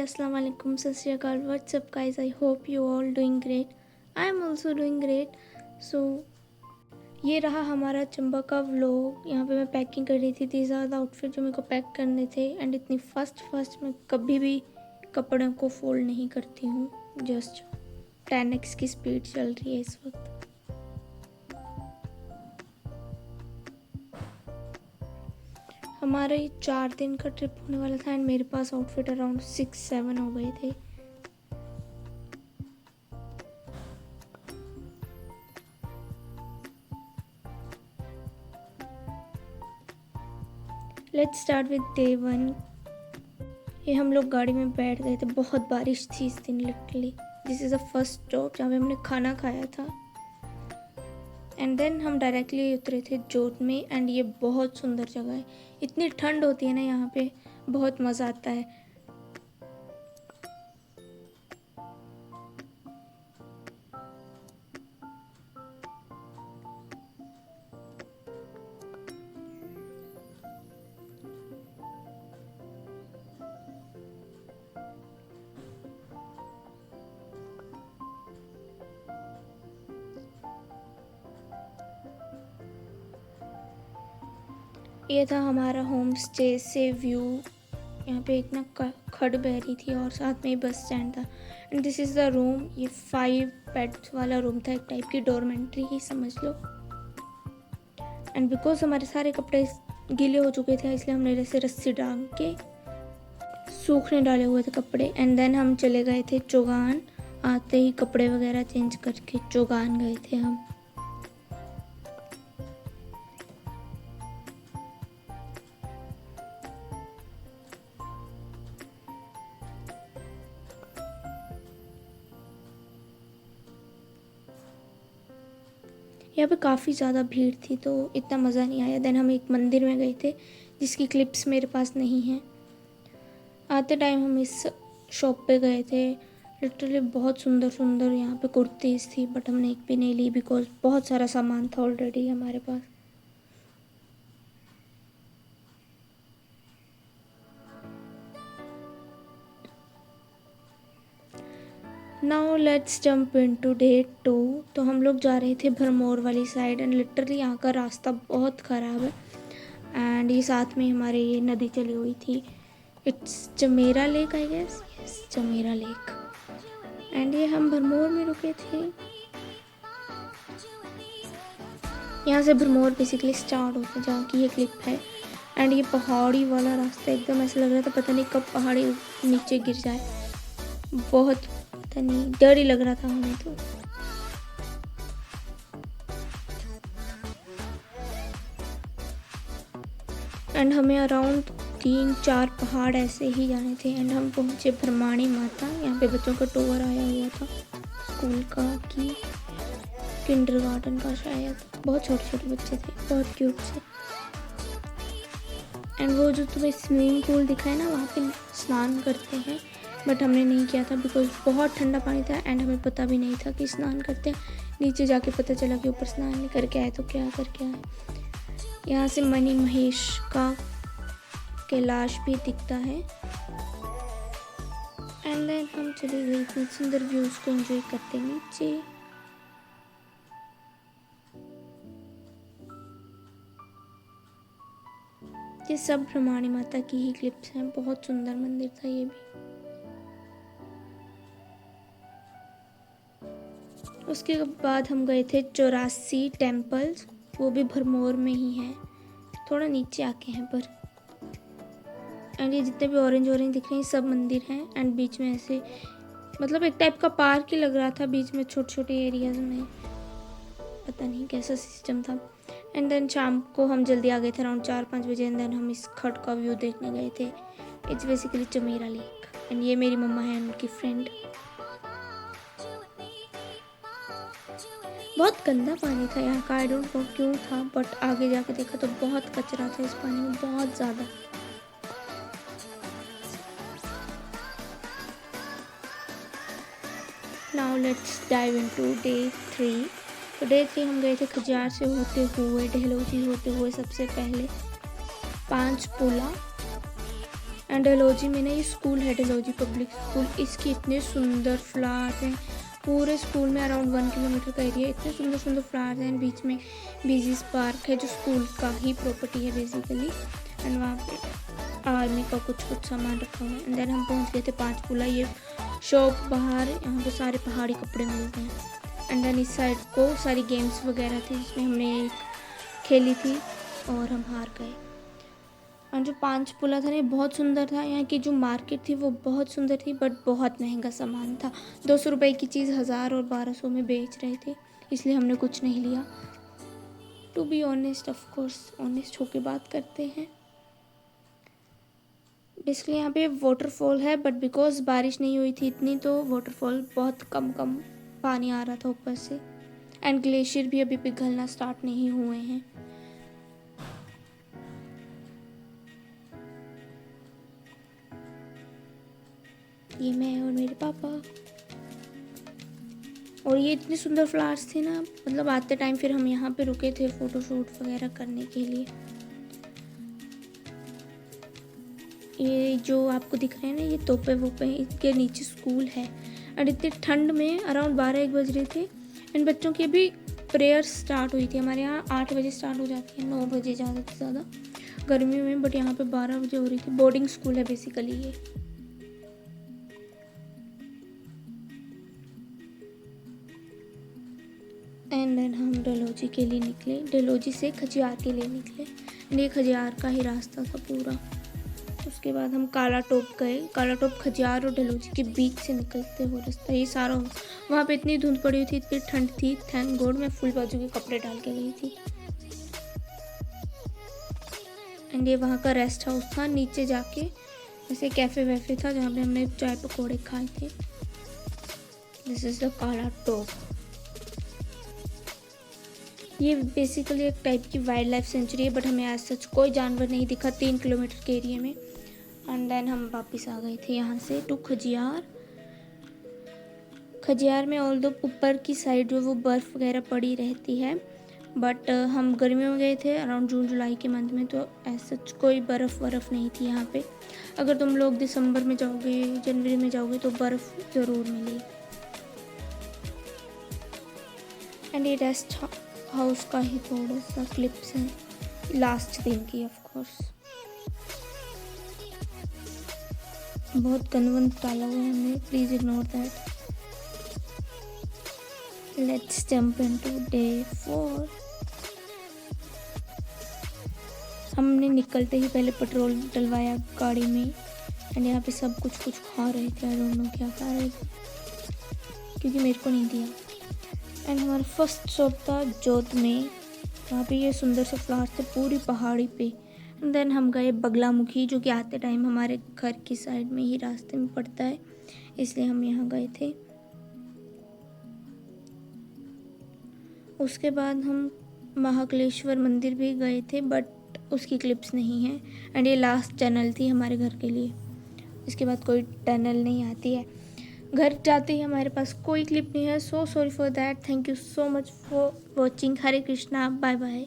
अस्सलाम वालेकुम, सत श्री अकाल, what's up guys, I hope you all doing great. I am also doing great. So ये रहा हमारा चंबा का व्लॉग। यहाँ पे मैं पैकिंग कर रही थी, इतनी ज़्यादा आउटफिट जो मेरे को पैक करने थे एंड इतनी फास्ट मैं कभी भी कपड़ों को फोल्ड नहीं करती हूँ। जस्ट 10x की स्पीड चल रही है इस वक्त। हमारा ये 4 दिन का ट्रिप होने वाला था एंड मेरे पास आउटफिट अराउंड 6-7 हो गए थे। Let's start with day 1। ये हम लोग गाड़ी में बैठ गए थे, बहुत बारिश थी इस दिन literally. This is the first stop जहाँ पे हमने खाना खाया था एंड देन हम डायरेक्टली उतरे थे जोत में। एंड ये बहुत सुंदर जगह है, इतनी ठंड होती है ना यहाँ पे, बहुत मज़ा आता है। ये था हमारा होम स्टे से व्यू। यहाँ पे एक ना खड़ बह रही थी और साथ में ही बस स्टैंड था। And this is the room. ये 5 बेड्स वाला रूम था, एक टाइप की डॉर्मेंट्री ही समझ लो। एंड बिकॉज हमारे सारे कपड़े गीले हो चुके थे इसलिए हमने ऐसे रस्सी डाल के सूखने डाले हुए थे कपड़े। एंड देन हम चले गए थे चौगान। आते ही कपड़े वगैरह चेंज करके चौगान गए थे हम। यहाँ पे काफ़ी ज़्यादा भीड़ थी तो इतना मज़ा नहीं आया। देन हम एक मंदिर में गए थे जिसकी क्लिप्स मेरे पास नहीं हैं। आते टाइम हम इस शॉप पे गए थे। लिटरली बहुत सुंदर सुंदर यहाँ पे कुर्तीज़ थी बट हमने एक भी नहीं ली बिकॉज बहुत सारा सामान था ऑलरेडी हमारे पास। Now let's jump into day 2। तो हम लोग जा रहे थे भरमौर वाली साइड एंड लिटरली यहाँ का रास्ता बहुत ख़राब है। एंड ये साथ में हमारे ये नदी चली हुई थी, it's Chamera lake I guess, yes Chamera lake. And ये हम भरमौर में रुके थे। यहाँ से भरमौर बेसिकली स्टार्ट होता है जहाँ की ये क्लिप है। एंड ये पहाड़ी वाला रास्ता एकदम ऐसा लग रहा था पता नहीं कब पहाड़ी नीचे गिर जाए, बहुत पता नहीं डर ही लग रहा था हमें तो। एंड हमें अराउंड 3-4 पहाड़ ऐसे ही जाने थे। एंड हम पहुँचे भरमाणी माता। यहाँ पे बच्चों का टूर आया हुआ था स्कूल का कि किंडरगार्टन का शायद। बहुत छोटे छोटे बच्चे थे, बहुत क्यूट से। एंड वो जो तुम्हें स्विमिंग पूल दिखा है ना, वहाँ पे स्नान करते हैं बट हमने नहीं किया था बिकॉज बहुत ठंडा पानी था एंड हमें पता भी नहीं था कि स्नान करते हैं। नीचे जाके पता चला कि ऊपर स्नान नहीं करके आए तो क्या करके आए। यहाँ से मणि महेश का कैलाश भी दिखता है। एंड देन हम चले गए इतने सुंदर व्यूज़ को एंजॉय करते नीचे। ये सब भ्रमाणी माता की ही क्लिप्स हैं, बहुत सुंदर मंदिर था ये भी। उसके बाद हम गए थे 84 टेम्पल्स, वो भी भरमौर में ही है, थोड़ा नीचे आके हैं पर। एंड ये जितने भी ऑरेंज दिख रहे हैं सब मंदिर हैं। एंड बीच में ऐसे मतलब एक टाइप का पार्क ही लग रहा था, बीच में छोटे छोटे एरियाज में, पता नहीं कैसा सिस्टम था। एंड देन शाम को हम जल्दी आ गए थे अराउंड 4-5 बजे। एंड देन हम इस खड़ का व्यू देखने गए थे। It's basically Chamera lake. And ये मेरी मम्मा है, उनकी फ्रेंड। बहुत गंदा पानी था यहाँ का, आई डोंट नो क्यों था बट आगे जाके देखा तो बहुत कचरा था इस पानी में, बहुत ज़्यादा। Now let's dive into day 3। तो डे 3 हम गए थे खजियार से होते हुए, डहलौजी होते हुए सबसे पहले 5 पुला। एंड डलहौजी में ना ये स्कूल है, डलहौजी पब्लिक स्कूल। इसके इतने सुंदर फ्लावर्स हैं, पूरे स्कूल में अराउंड 1 किलोमीटर का एरिया, इतने सुंदर सुंदर फ्लावर्स हैं। बीच में बीजीज पार्क है जो स्कूल का ही प्रॉपर्टी है बेसिकली, एंड वहाँ पे आर्मी का कुछ सामान रखा हुआ है। एंड देन हम पहुँच गए थे पाँच पुला, ये शॉप बाहर, यहाँ पे सारे पहाड़ी कपड़े मिलते हैं। एंड देन इस साइड को सारी गेम्स वगैरह थी जिसमें हमने खेली थी और हम हार गए। और जो पाँच पुला था ना बहुत सुंदर था। यहाँ की जो मार्केट थी वो बहुत सुंदर थी, बट बहुत महंगा सामान था। 200 रुपये की चीज़ 1000 और 1200 में बेच रहे थे, इसलिए हमने कुछ नहीं लिया। To be honest, of course honest होके बात करते हैं। बेसिकली यहाँ पे वाटरफॉल है, बट बिकॉज बारिश नहीं हुई थी इतनी, तो वाटरफॉल बहुत कम पानी आ रहा था ऊपर से। एंड ग्लेशियर भी अभी पिघलना स्टार्ट नहीं हुए हैं। ये मैं और मेरे पापा, और ये इतने सुंदर फ्लावर्स थे ना, मतलब आते टाइम फिर हम यहाँ पे रुके थे फ़ोटोशूट वगैरह करने के लिए। ये जो आपको दिख रहे हैं ना ये तोपे वोपे, इसके नीचे स्कूल है। और इतनी ठंड में अराउंड 12-1 बज रहे थे, एंड बच्चों की अभी प्रेयर स्टार्ट हुई थी। हमारे यहाँ 8 बजे स्टार्ट हो जाती है, 9 बजे ज़्यादा से ज़्यादा गर्मी में, बट यहाँ पे 12 बजे हो रही थी। बोर्डिंग स्कूल है बेसिकली ये। एंड देन हम डलहौजी के लिए निकले, डलहौजी से खजियार के लिए निकले। ये खजियार का ही रास्ता था पूरा। उसके बाद हम काला टोप गए। काला टोप खजियार और डलहौजी के बीच से निकलते हुए रास्ता ये सारा। वहाँ पे इतनी धुंध पड़ी हुई थी, इतनी ठंड थी, थैंक गॉड मैं फुल बाजू के कपड़े डाल के गई थी। एंड ये वहाँ का रेस्ट हाउस था, नीचे जाके ऐसे कैफ़े वैफे था जहाँ पे हमने चाय पकौड़े खाए थे। दिस इज़ द काला टोप। ये बेसिकली एक टाइप की वाइल्ड लाइफ सेंचुरी है, बट हमें आज सच कोई जानवर नहीं दिखा 3 किलोमीटर के एरिया में। एंड देन हम वापस आ गए थे यहाँ से टू खजियार। खजियार में ऑल दो ऊपर की साइड जो वो बर्फ़ वगैरह पड़ी रहती है, बट हम गर्मियों में गए थे अराउंड जून जुलाई के मंथ में, तो ऐसा कोई बर्फ़ नहीं थी यहाँ पे। अगर तुम लोग दिसंबर में जाओगे, जनवरी में जाओगे तो बर्फ़ ज़रूर मिलेगी। एंड ये रेस्ट हाउस का ही थोड़ा सा क्लिप्स हैं लास्ट दिन की। ऑफ कोर्स बहुत गंदवंद डाला हुआ है हमने, please ignore that. Let's jump into day 4। हमने निकलते ही पहले पेट्रोल डलवाया गाड़ी में। एंड यहाँ पे सब कुछ खा रहे थे, आई डोंट नो क्या खा रहे थे क्योंकि मेरे को नहीं दिया। एंड हमारा फर्स्ट स्टॉप था जोत में। यहाँ पे ये सुंदर से फ्लावर्स थे पूरी पहाड़ी पे। एंड देन हम गए बगलामुखी, जो कि आते टाइम हमारे घर की साइड में ही रास्ते में पड़ता है, इसलिए हम यहाँ गए थे। उसके बाद हम महाकालेश्वर मंदिर भी गए थे, बट उसकी क्लिप्स नहीं है। एंड ये लास्ट टनल थी हमारे घर के लिए, इसके बाद कोई टनल नहीं आती है। घर जाते ही हमारे पास कोई क्लिप नहीं है, so sorry for that. Thank you so much for watching. Hare Krishna, bye bye.